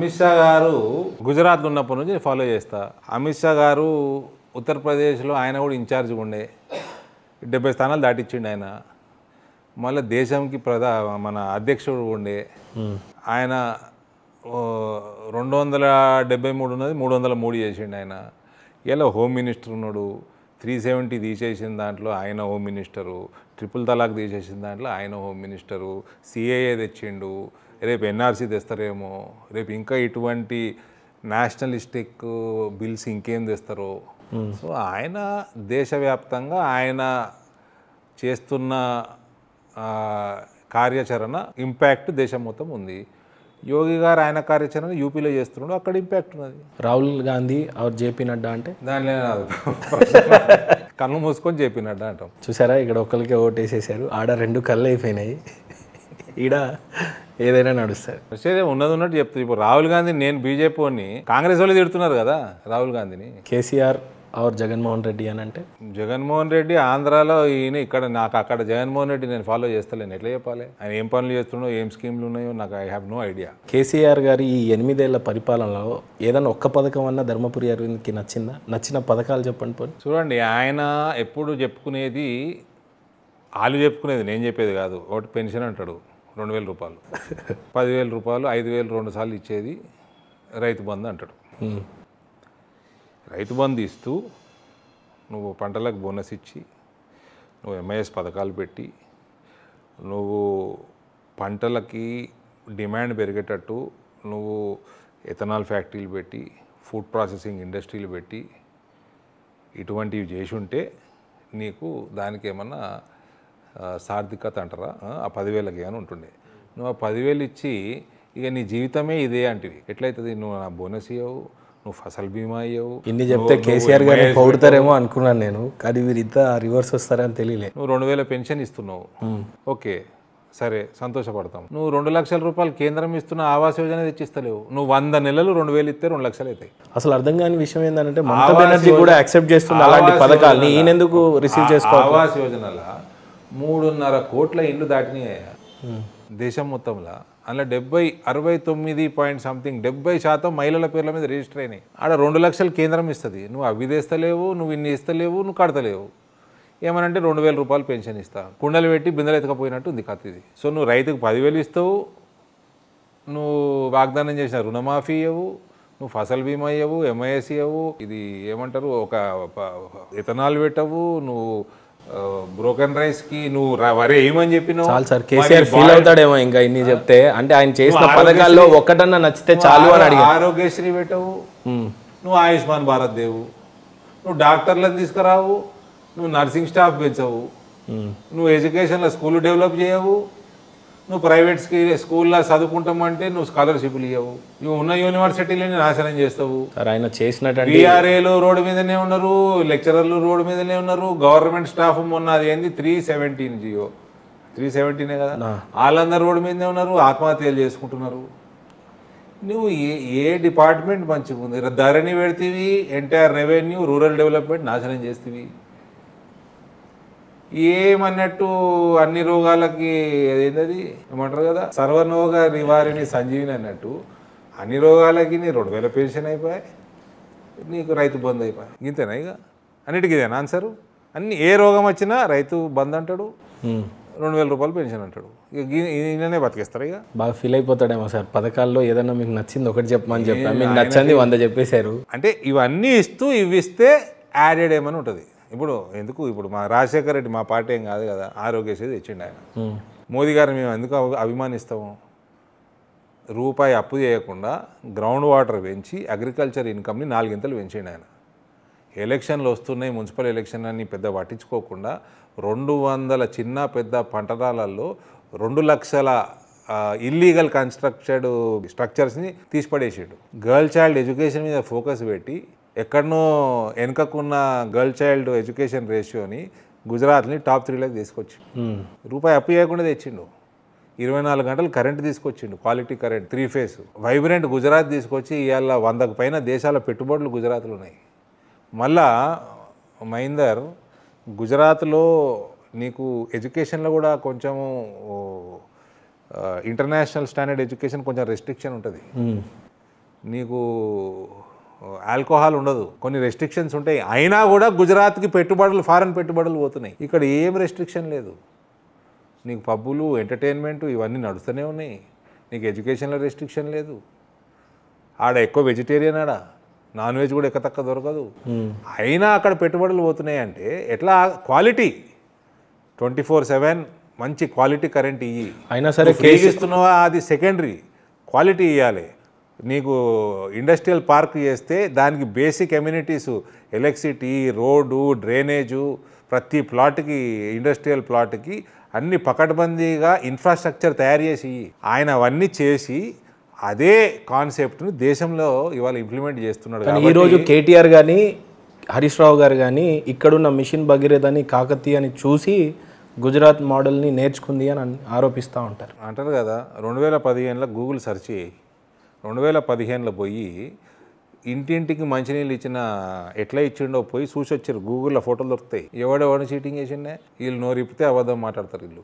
అమిత్ షా గారు గుజరాత్ ఉన్నప్పటి నుంచి ఫాలో చేస్తా. అమిత్ షా గారు ఉత్తరప్రదేశ్లో ఆయన కూడా ఇన్ఛార్జ్గా ఉండే 70 స్థానాలు దాటిచ్చిండు ఆయన. మళ్ళీ దేశంకి మన అధ్యక్షుడు ఉండే ఆయన 273 ఉన్నది 303 చేసిండు ఆయన. ఇలా హోమ్ మినిస్టర్ ఉన్నాడు. 370 తీసేసిన దాంట్లో ఆయన హోమ్ మినిస్టరు, ట్రిపుల్ తలాక్ తీసేసిన దాంట్లో ఆయన హోమ్ మినిస్టరు, సిఏఏ తెచ్చిండు. రేపు ఎన్ఆర్సీ తెస్తారేమో, రేపు ఇంకా ఇటువంటి నేషనలిస్టిక్ బిల్స్ ఇంకేం తెస్తారో. సో ఆయన దేశవ్యాప్తంగా ఆయన చేస్తున్న కార్యాచరణ ఇంపాక్ట్ దేశం మొత్తం ఉంది. యోగి గారు ఆయన కార్యాచరణ యూపీలో చేస్తున్నాడు, అక్కడ ఇంపాక్ట్ ఉన్నది. రాహుల్ గాంధీ ఆర్ జేపీ నడ్డా అంటే దానిలో కళ్ళు మూసుకొని జేపీ నడ్డా అంటాం. చూసారా, ఇక్కడ ఒక్కరికే ఓటేసేసారు, ఆడ 2 కళ్ళు అయిపోయినాయి, ఈడ ఏదైనా నడుస్తారు. వచ్చేదే ఉన్నది ఉన్నట్టు చెప్తుంది. ఇప్పుడు రాహుల్ గాంధీ, నేను బీజేపీని, కాంగ్రెస్ వాళ్ళు తిడుతున్నారు కదా రాహుల్ గాంధీని. కేసీఆర్ ఆర్ జగన్మోహన్ రెడ్డి అని అంటే జగన్మోహన్ రెడ్డి ఆంధ్రాలో ఈయన, ఇక్కడ నాకు అక్కడ జగన్మోహన్ రెడ్డి నేను ఫాలో చేస్తలేను. ఎట్లా చెప్పాలి? ఆయన ఏం పనులు చేస్తున్నాడో, ఏం స్కీమ్లు ఉన్నాయో నాకు I have no idea. KCR garu ఈ 8 ఏళ్ల పరిపాలనలో ఏదైనా ఒక్క పథకం అన్నా ధర్మపురి అరవింద్కి నచ్చిందా? నచ్చిన పథకాలు చెప్పండి పోనీ. చూడండి, ఆయన ఎప్పుడు చెప్పుకునేది, వాళ్ళు చెప్పుకునేది, నేను చెప్పేది కాదు. ఒకటి పెన్షన్ అంటాడు 2000 రూపాయలు, 10,000 రూపాయలు, 5,000 2 సార్లు ఇచ్చేది రైతు బంధు అంటాడు. రైతు బంధు ఇస్తూ నువ్వు పంటలకు బోనస్ ఇచ్చి, నువ్వు ఎంఐఎస్ పథకాలు పెట్టి, నువ్వు పంటలకి డిమాండ్ పెరిగేటట్టు నువ్వు ఎథనాల్ ఫ్యాక్టరీలు పెట్టి, ఫుడ్ ప్రాసెసింగ్ ఇండస్ట్రీలు పెట్టి, ఇటువంటివి చేసి ఉంటే నీకు దానికి ఏమన్నా సార్థికత అంటారా, ఆ 10,000కి అని ఉంటుండే. నువ్వు ఆ 10,000 ఇచ్చి ఇక నీ జీవితమే ఇదే అంటివి. ఎట్లయితుంది? నువ్వు నా బోనస్ ఇవ్వవు, నువ్వు ఫసల్ బీమా అయ్యావు. ఇన్ని చెప్తే కేసీఆర్ గారిని పొగుడతారేమో అనుకున్నాను నేను, కానీ మీరు ఇంత రివర్స్ వస్తారని తెలియలే. నువ్వు 2,000 పెన్షన్ ఇస్తున్నావు, ఓకే సరే సంతోషపడతాం. నువ్వు 2 లక్షల రూపాయలు కేంద్రం ఇస్తున్న ఆవాస్ యోజన తెచ్చిస్తలేవు. నువ్వు 100 నెలలు 2,000 ఇస్తే 2 లక్షలు అవుతాయి. అసలు అర్థం కాని విషయం ఏంటంటే మమతా బెనర్జీ కూడా యాక్సెప్ట్ చేస్తుంది అలాంటి పథకాలు, ఈయన ఎందుకు రిసీవ్ చేసుకోవాలి? ఆవాస్ యోజనలో 3.5 కోట్ల ఇండ్లు దాటినాయి దేశం మొత్తంలో. అందులో 70 మహిళల పేర్ల మీద రిజిస్టర్ అయినాయి. ఆడ 2 లక్షలు కేంద్రం ఇస్తుంది, నువ్వు అవి తెస్తలేవు, నువ్వు ఇన్ని ఇస్తలేవు, నువ్వు కడతలేవు. ఏమనంటే 2,000 రూపాయలు పెన్షన్ ఇస్తా, కుండలు పెట్టి బిందెలు ఎత్తకపోయినట్టు ఉంది కథ ఇది. సో నువ్వు రైతుకు 10,000 ఇస్తావు, నువ్వు వాగ్దానం చేసిన రుణమాఫీ ఇవ్వవు, నువ్వు ఫసల్ బీమా ఇవ్వవు, ఎంఐఎస్ ఇవ్వవు, ఇది ఏమంటారు ఒక ఇథనాల్ పెట్టవు, నువ్వు బ్రోకెన్ రైస్ కి నువ్వు వరే ఏమని చెప్పినావు. చాలు సార్, కేసీఆర్ ఫీల్ అవుతాడేమో ఇంకా ఇన్ని చెప్తే. అంటే ఆయన చేసిన పథకాల్లో ఒక్కటన్నా నచ్చితే చాలు అని అడిగి. ఆరోగ్యశ్రీ పెట్టవు, నువ్వు ఆయుష్మాన్ భారత్ దేవు, నువ్వు డాక్టర్లను తీసుకురావు, నువ్వు నర్సింగ్ స్టాఫ్ పెంచవు, నువ్వు ఎడ్యుకేషన్లో స్కూల్ డెవలప్ చేయవు, నువ్వు ప్రైవేట్ స్కూల్లో చదువుకుంటామంటే నువ్వు స్కాలర్షిప్లు ఇవ్వవు, నువ్వు ఉన్న యూనివర్సిటీలని నాశనం చేస్తావు. ఆయన చేసినట్టు బీఆర్ఏలు రోడ్డు మీదనే ఉన్నారు, లెక్చరర్లు రోడ్డు మీదనే ఉన్నారు, గవర్నమెంట్ స్టాఫ్ మొన్న అది ఏంది 317 జియో 317 కదా, వాళ్ళందరూ రోడ్డు మీదనే ఉన్నారు, ఆత్మహత్యలు చేసుకుంటున్నారు. నువ్వు ఏ డిపార్ట్మెంట్ మంచిగా ఉంది? ధరణి పెడితేవి, ఎంటైర్ రెవెన్యూ రూరల్ డెవలప్మెంట్ నాశనం చేస్తేవి. ఏమన్నట్టు అన్ని రోగాలకి ఏంటది ఏమంటారు కదా, సర్వరోగ నివారిణి సంజీవిని అన్నట్టు అన్ని రోగాలకి నీ 2,000 పెన్షన్ అయిపోయాయి, నీకు రైతు బంధు అయిపోయాయి. ఇంతేనా ఇక అన్నిటికీ ఇదేనా ఆన్సరు? అన్ని ఏ రోగం వచ్చినా రైతు బంధు అంటాడు, 2,000 రూపాయలు పెన్షన్ అంటాడు. ఇక ఈయననే బతికేస్తారు. ఇక బాగా ఫీల్ అయిపోతాడేమో సార్. పథకాల్లో ఏదన్నా మీకు నచ్చింది ఒకటి చెప్పమని చెప్పా, మీకు నచ్చింది 100 చెప్పేశారు. అంటే ఇవన్నీ ఇస్తూ ఇవి ఇస్తే యాడెడ్ ఏమని ఉంటుంది. ఇప్పుడు ఎందుకు, ఇప్పుడు మా రాజశేఖర రెడ్డి మా పార్టీ ఏం కాదు కదా, ఆరోగ్యశ్రీ తెచ్చిండు ఆయన. మోదీ గారిని మేము ఎందుకు అభిమానిస్తాము? రూపాయి అప్పు చేయకుండా గ్రౌండ్ వాటర్ పెంచి అగ్రికల్చర్ ఇన్కమ్ని 4 ఇంతలు పెంచిండు ఆయన. ఎలక్షన్లు వస్తున్నాయి, మున్సిపల్ ఎలక్షన్ అని పెద్ద పట్టించుకోకుండా 200 చిన్న పెద్ద పంటరాలలో 2 లక్షల ఇల్లీగల్ కన్స్ట్రక్టెడ్ స్ట్రక్చర్స్ని తీసిపడేసాడు. గర్ల్ చైల్డ్ ఎడ్యుకేషన్ మీద ఫోకస్ పెట్టి ఎక్కడనో వెనుకకున్న గర్ల్ చైల్డ్ ఎడ్యుకేషన్ రేషియోని గుజరాత్ని టాప్ 3లోకి తీసుకొచ్చి, రూపాయి అప్పు చేయకుండా తెచ్చిండు. 24 గంటలు కరెంట్ తీసుకొచ్చిండు, quality current 3 phase vibrant Gujarat తీసుకొచ్చి ఇవాళ 100కు పైన దేశాల పెట్టుబడులు గుజరాత్లో ఉన్నాయి. మళ్ళా మహీందర్, గుజరాత్లో నీకు ఎడ్యుకేషన్లో కూడా కొంచెము ఇంటర్నేషనల్ స్టాండర్డ్ ఎడ్యుకేషన్ కొంచెం రెస్ట్రిక్షన్ ఉంటుంది. నీకు ఆల్కహాల్ ఉండదు, కొన్ని రెస్ట్రిక్షన్స్ ఉంటాయి. అయినా కూడా గుజరాత్కి పెట్టుబడులు, ఫారెన్ పెట్టుబడులు పోతున్నాయి. ఇక్కడ ఏం రెస్ట్రిక్షన్ లేదు. నీకు పబ్బులు, ఎంటర్టైన్మెంట్ ఇవన్నీ నడుస్తూనే ఉన్నాయి. నీకు ఎడ్యుకేషన్లో రెస్ట్రిక్షన్ లేదు. ఆడ ఎక్కువ వెజిటేరియన్, ఆడ నాన్ వెజ్ కూడా ఎక్క తక్క దొరకదు. అయినా అక్కడ పెట్టుబడులు పోతున్నాయి అంటే ఎట్లా? క్వాలిటీ 24/7 మంచి క్వాలిటీ కరెంట్ ఇయ్యి. అయినా సరే ఇస్తున్నావా అది సెకండరీ, క్వాలిటీ ఇవ్వాలి. నీకు ఇండస్ట్రియల్ పార్క్ చేస్తే దానికి బేసిక్ ఎమ్యూనిటీసు, ఎలక్ట్రిసిటీ, రోడ్డు, డ్రైనేజు, ప్రతి ప్లాట్కి, ఇండస్ట్రియల్ ప్లాట్కి అన్ని పకడ్బందీగా ఇన్ఫ్రాస్ట్రక్చర్ తయారు చేసి ఆయన అవన్నీ చేసి అదే కాన్సెప్ట్ను దేశంలో ఇవాళ ఇంప్లిమెంట్ చేస్తున్నాడు. ఈరోజు కేటీఆర్ కానీ హరీష్ రావు గారు కానీ ఇక్కడున్న మిషన్ భగీరథ అని, కాకతీయ అని చూసి గుజరాత్ మోడల్ని నేర్చుకుంది అని ఆరోపిస్తూ ఉంటారు. అంటారు కదా, 2015లో గూగుల్ సెర్చ్ చేయి, 2015లో పోయి ఇంటింటికి మంచినీళ్ళు ఇచ్చిన ఎట్లా ఇచ్చిండో పోయి చూసి వచ్చారు. గూగుల్లో ఫోటోలు దొరుకుతాయి. ఎవడెవడిని చీటింగ్ చేసిండే వీళ్ళు నోరిపితే అబద్ధం మాట్లాడతారు వీళ్ళు.